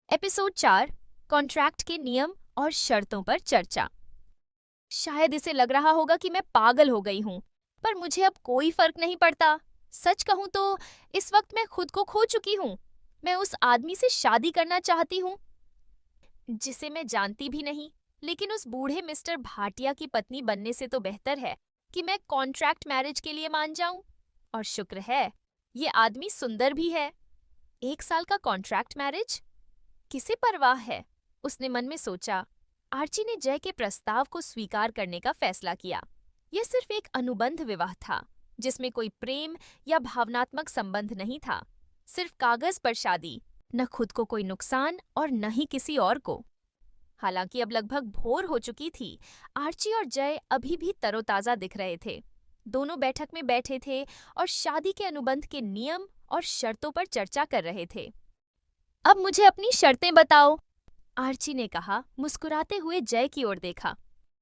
Episode 4 contract के नियम और शर्तों पर चर्चा। शायद इसे लग रहा होगा कि मैं पागल हो गई हूँ, पर मुझे अब कोई फर्क नहीं पड़ता। सच कहूँ तो इस वक्त मैं खुद को खो चुकी हूँ। मैं उस आदमी से शादी करना चाहती हूँ जिसे मैं जानती भी नहीं, लेकिन उस बूढ़े मिस्टर भाटिया की पत्नी बनने से तो बेहतर है कि मैं कॉन्ट्रैक्ट मैरिज के लिए मान जाऊं। और शुक्र है, ये आदमी सुंदर भी है। 1 साल का कॉन्ट्रैक्ट मैरिज, किसे परवाह है? उसने मन में सोचा। आर्ची ने जय के प्रस्ताव को स्वीकार करने का फैसला किया। यह सिर्फ एक अनुबंध विवाह था, जिसमें कोई प्रेम या भावनात्मक संबंध नहीं था। सिर्फ कागज पर शादी, न खुद को कोई नुकसान और न ही किसी और को। हालांकि अब लगभग भोर हो चुकी थी, आर्ची और जय अभी भी तरोताजा दिख रहे थे। दोनों बैठक में बैठे थे और शादी के अनुबंध के नियम और शर्तों पर चर्चा कर रहे थे। अब मुझे अपनी शर्तें बताओ, आर्ची ने कहा, मुस्कुराते हुए जय की ओर देखा।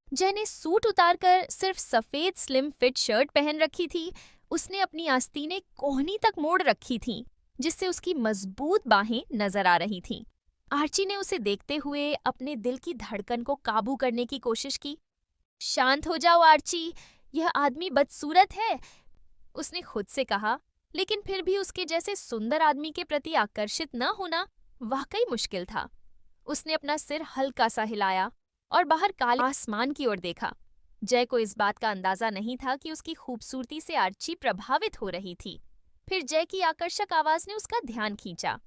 जय ने सूट उतारकर सिर्फ सफेद स्लिम फिट शर्ट पहन रखी थी। उसने अपनी आस्तीनें कोहनी तक मोड़ रखी थीं, जिससे उसकी मजबूत बाहें नजर आ रही थीं। आर्ची ने उसे देखते हुए अपने दिल की धड़कन को काबू करने की कोशिश की। शांत हो जाओ आर्ची, यह आदमी बदसूरत है, उसने खुद से कहा, लेकिन फिर भी उसके जैसे सुंदर आदमी के प्रति आकर्षित न होना वाकई मुश्किल था। उसने अपना सिर हल्का सा हिलाया और बाहर काले आसमान की ओर देखा। जय को इस बात का अंदाजा नहीं था कि उसकी खूबसूरती से आर्ची प्रभावित हो रही थी। फिर जय की आकर्षक आवाज ने उसका ध्यान खींचा।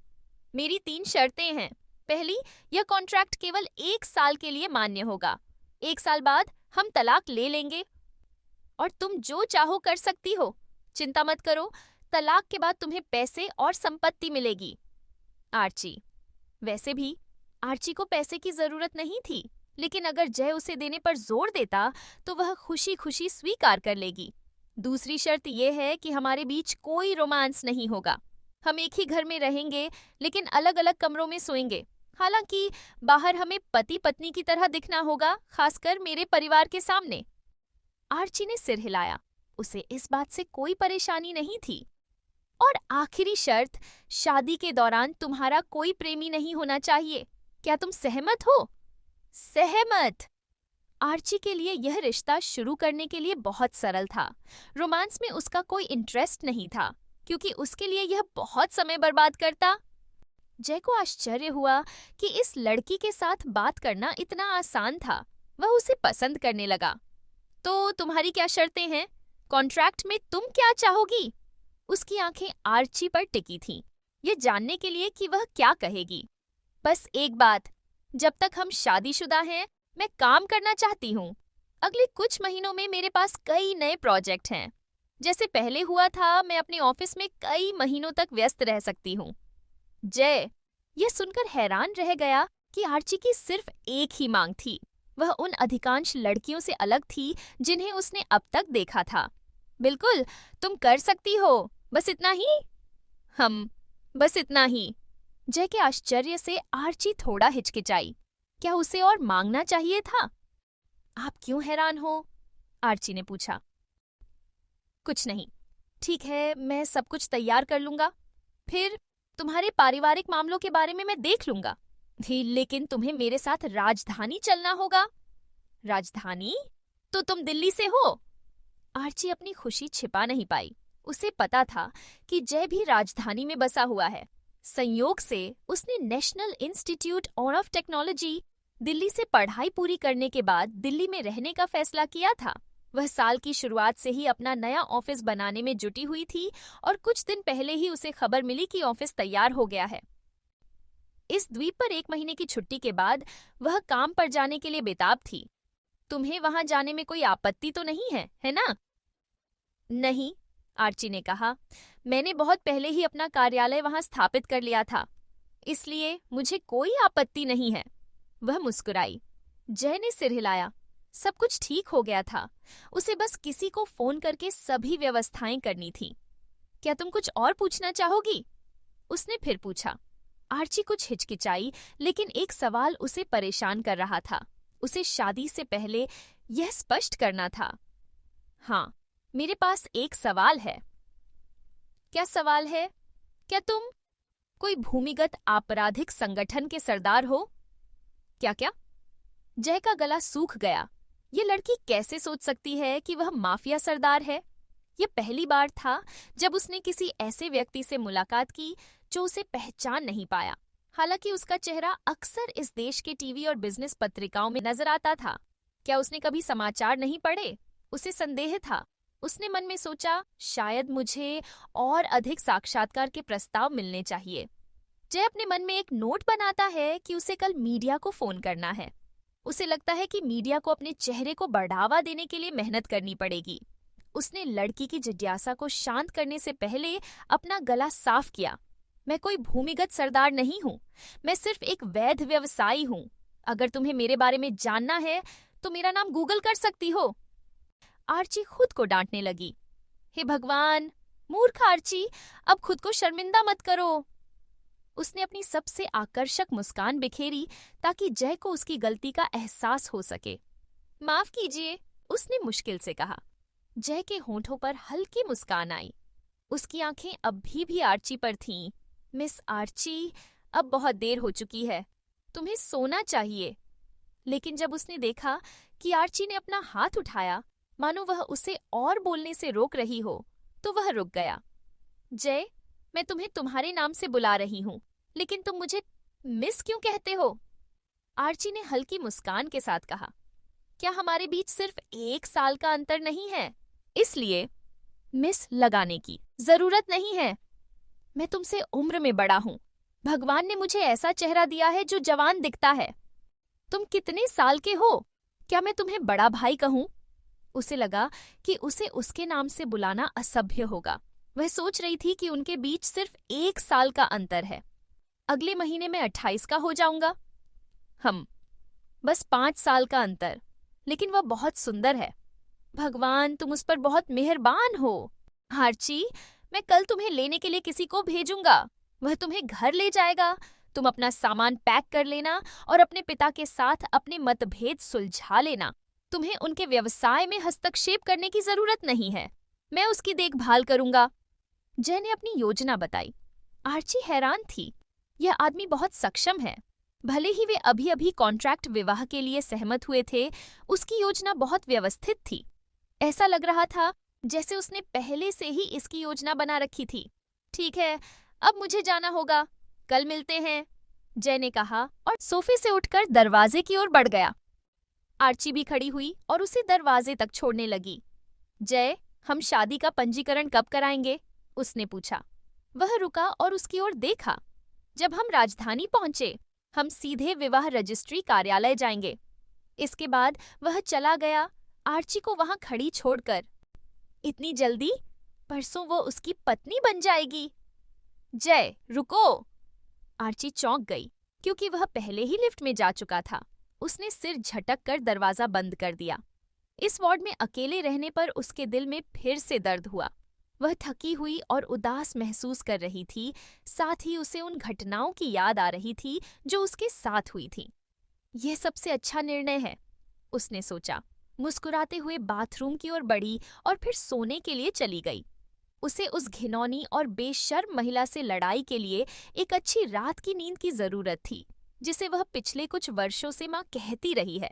मेरी 3 शर्तें हैं। पहली, यह कॉन्ट्रैक्ट केवल 1 साल के लिए मान्य होगा। 1 साल बाद हम तलाक ले लेंगे और तुम जो चाहो कर सकती हो। चिंता मत करो, तलाक के बाद तुम्हें पैसे और संपत्ति मिलेगी। आर्ची। वैसे भी आर्ची को पैसे की जरूरत नहीं थी, लेकिन अगर जय उसे देने पर जोर देता तो वह खुशी खुशी स्वीकार कर लेगी। दूसरी शर्त यह है कि हमारे बीच कोई रोमांस नहीं होगा। हम एक ही घर में रहेंगे, लेकिन अलग अलग कमरों में सोएंगे। हालांकि बाहर हमें पति पत्नी की तरह दिखना होगा, खासकर मेरे परिवार के सामने। आर्ची ने सिर हिलाया। उसे इस बात से कोई परेशानी नहीं थी। और आखिरी शर्त, शादी के दौरान तुम्हारा कोई प्रेमी नहीं होना चाहिए। क्या तुम सहमत हो? सहमत। आर्ची के लिए यह रिश्ता शुरू करने के लिए बहुत सरल था। रोमांस में उसका कोई इंटरेस्ट नहीं था, क्योंकि उसके लिए यह बहुत समय बर्बाद करता। जय को आश्चर्य हुआ कि इस लड़की के साथ बात करना इतना आसान था। वह उसे पसंद करने लगा। तो तुम्हारी क्या शर्तें हैं? कॉन्ट्रैक्ट में तुम क्या चाहोगी? उसकी आंखें आर्ची पर टिकी थीं, ये जानने के लिए कि वह क्या कहेगी। बस एक बात, जब तक हम शादीशुदा हैं, मैं काम करना चाहती हूँ। अगले कुछ महीनों में मेरे पास कई नए प्रोजेक्ट हैं। जैसे पहले हुआ था, मैं अपने ऑफिस में कई महीनों तक व्यस्त रह सकती हूँ। जय यह सुनकर हैरान रह गया कि आर्ची की सिर्फ एक ही मांग थी। वह उन अधिकांश लड़कियों से अलग थी जिन्हें उसने अब तक देखा था। बिल्कुल, तुम कर सकती हो, बस इतना ही। बस इतना ही। जय के आश्चर्य से आर्ची थोड़ा हिचकिचाई। क्या उसे और मांगना चाहिए था? आप क्यों हैरान हो? आर्ची ने पूछा। कुछ नहीं, ठीक है, मैं सब कुछ तैयार कर लूंगा। फिर तुम्हारे पारिवारिक मामलों के बारे में मैं देख लूंगा। लेकिन तुम्हें मेरे साथ राजधानी चलना होगा। राजधानी? तो तुम दिल्ली से हो? आर्ची अपनी खुशी छिपा नहीं पाई। उसे पता था कि जय भी राजधानी में बसा हुआ है। संयोग से उसने national institute of technology, Delhi से पढ़ाई पूरी करने के बाद दिल्ली में रहने का फैसला किया था। वह साल की शुरुआत से ही अपना नया ऑफिस बनाने में जुटी हुई थी और कुछ दिन पहले ही उसे खबर मिली कि ऑफिस तैयार हो गया है। इस द्वीप पर 1 महीने की छुट्टी के बाद वह काम पर जाने के लिए बेताब थी। तुम्हें वहां जाने में कोई आपत्ति तो नहीं है, है ना? नहीं, आर्ची ने कहा, मैंने बहुत पहले ही अपना कार्यालय वहां स्थापित कर लिया था, इसलिए मुझे कोई आपत्ति नहीं है। वह मुस्कुराई। जय ने सिर हिलाया। सब कुछ ठीक हो गया था। उसे बस किसी को फोन करके सभी व्यवस्थाएं करनी थी। क्या तुम कुछ और पूछना चाहोगी? उसने फिर पूछा। आर्ची कुछ हिचकिचाई, लेकिन एक सवाल उसे परेशान कर रहा था। उसे शादी से पहले यह स्पष्ट करना था। हाँ, मेरे पास एक सवाल है। क्या सवाल है? क्या तुम कोई भूमिगत आपराधिक संगठन के सरदार हो? क्या क्या? जय का गला सूख गया। ये लड़की कैसे सोच सकती है कि वह माफिया सरदार है? ये पहली बार था जब उसने किसी ऐसे व्यक्ति से मुलाकात की जो उसे पहचान नहीं पाया। हालांकि उसका चेहरा अक्सर इस देश के टीवी और बिजनेस पत्रिकाओं में नजर आता था। क्या उसने कभी समाचार नहीं पढ़े? उसे संदेह था। उसने मन में सोचा, शायद मुझे और अधिक साक्षात्कार के प्रस्ताव मिलने चाहिए। जय अपने मन में एक नोट बनाता है कि उसे कल मीडिया को फोन करना है। उसे लगता है कि मीडिया को अपने चेहरे को बढ़ावा देने के लिए मेहनत करनी पड़ेगी। उसने लड़की की जिज्ञासा को शांत करने से पहले अपना गला साफ किया। मैं कोई भूमिगत सरदार नहीं हूँ, मैं सिर्फ एक वैध व्यवसायी हूँ। अगर तुम्हें मेरे बारे में जानना है तो मेरा नाम गूगल कर सकती हो। आर्ची खुद को डांटने लगी। हे भगवान, मूर्ख आर्ची, अब खुद को शर्मिंदा मत करो। उसने अपनी सबसे आकर्षक मुस्कान बिखेरी ताकि जय को उसकी गलती का एहसास हो सके। माफ कीजिए, उसने मुश्किल से कहा। जय के होंठों पर हल्की मुस्कान आई। उसकी आंखें अभी भी आर्ची पर थीं। मिस आर्ची, अब बहुत देर हो चुकी है, तुम्हें सोना चाहिए। लेकिन जब उसने देखा कि आर्ची ने अपना हाथ उठाया मानो वह उसे और बोलने से रोक रही हो, तो वह रुक गया। जय, मैं तुम्हें तुम्हारे नाम से बुला रही हूँ, लेकिन तुम मुझे मिस क्यों कहते हो? आर्ची ने हल्की मुस्कान के साथ कहा। क्या हमारे बीच सिर्फ 1 साल का अंतर नहीं है? इसलिए मिस लगाने की जरूरत नहीं है। मैं तुमसे उम्र में बड़ा हूँ। भगवान ने मुझे ऐसा चेहरा दिया है जो जवान दिखता है। तुम कितने साल के हो? क्या मैं तुम्हें बड़ा भाई कहूँ? उसे लगा कि उसे उसके नाम से बुलाना असभ्य होगा। वह सोच रही थी कि उनके बीच सिर्फ 1 साल का अंतर है। अगले महीने में 28 का हो जाऊंगा। बस 5 साल का अंतर, लेकिन वह बहुत सुंदर है। भगवान, तुम उस पर बहुत मेहरबान हो। आर्ची, मैं कल तुम्हें लेने के लिए किसी को भेजूंगा। वह तुम्हें घर ले जाएगा। तुम अपना सामान पैक कर लेना और अपने पिता के साथ अपने मतभेद सुलझा लेना। तुम्हें उनके व्यवसाय में हस्तक्षेप करने की जरूरत नहीं है। मैं उसकी देखभाल करूंगा। जय ने अपनी योजना बताई। आर्ची हैरान थी। यह आदमी बहुत सक्षम है। भले ही वे अभी अभी कॉन्ट्रैक्ट विवाह के लिए सहमत हुए थे, उसकी योजना बहुत व्यवस्थित थी। ऐसा लग रहा था जैसे उसने पहले से ही इसकी योजना बना रखी थी। ठीक है, अब मुझे जाना होगा, कल मिलते हैं, जय ने कहा और सोफे से उठकर दरवाजे की ओर बढ़ गया। आर्ची भी खड़ी हुई और उसे दरवाजे तक छोड़ने लगी। जय, हम शादी का पंजीकरण कब कराएंगे? उसने पूछा। वह रुका और उसकी ओर देखा। जब हम राजधानी पहुंचे, हम सीधे विवाह रजिस्ट्री कार्यालय जाएंगे। इसके बाद वह चला गया, आर्ची को वहां खड़ी छोड़कर। इतनी जल्दी? परसों वो उसकी पत्नी बन जाएगी। जय, रुको! आर्ची चौंक गई, क्योंकि वह पहले ही लिफ्ट में जा चुका था। उसने सिर झटक कर दरवाजा बंद कर दिया। इस वार्ड में अकेले रहने पर उसके दिल में फिर से दर्द हुआ। वह थकी हुई और उदास महसूस कर रही थी, साथ ही उसे उन घटनाओं की याद आ रही थी जो उसके साथ हुई थी। यह सबसे अच्छा निर्णय है, उसने सोचा। मुस्कुराते हुए बाथरूम की ओर बढ़ी और फिर सोने के लिए चली गई। उसे उस घिनौनी और बेशर्म महिला से लड़ाई के लिए एक अच्छी रात की नींद की जरूरत थी, जिसे वह पिछले कुछ वर्षों से मां कहती रही है।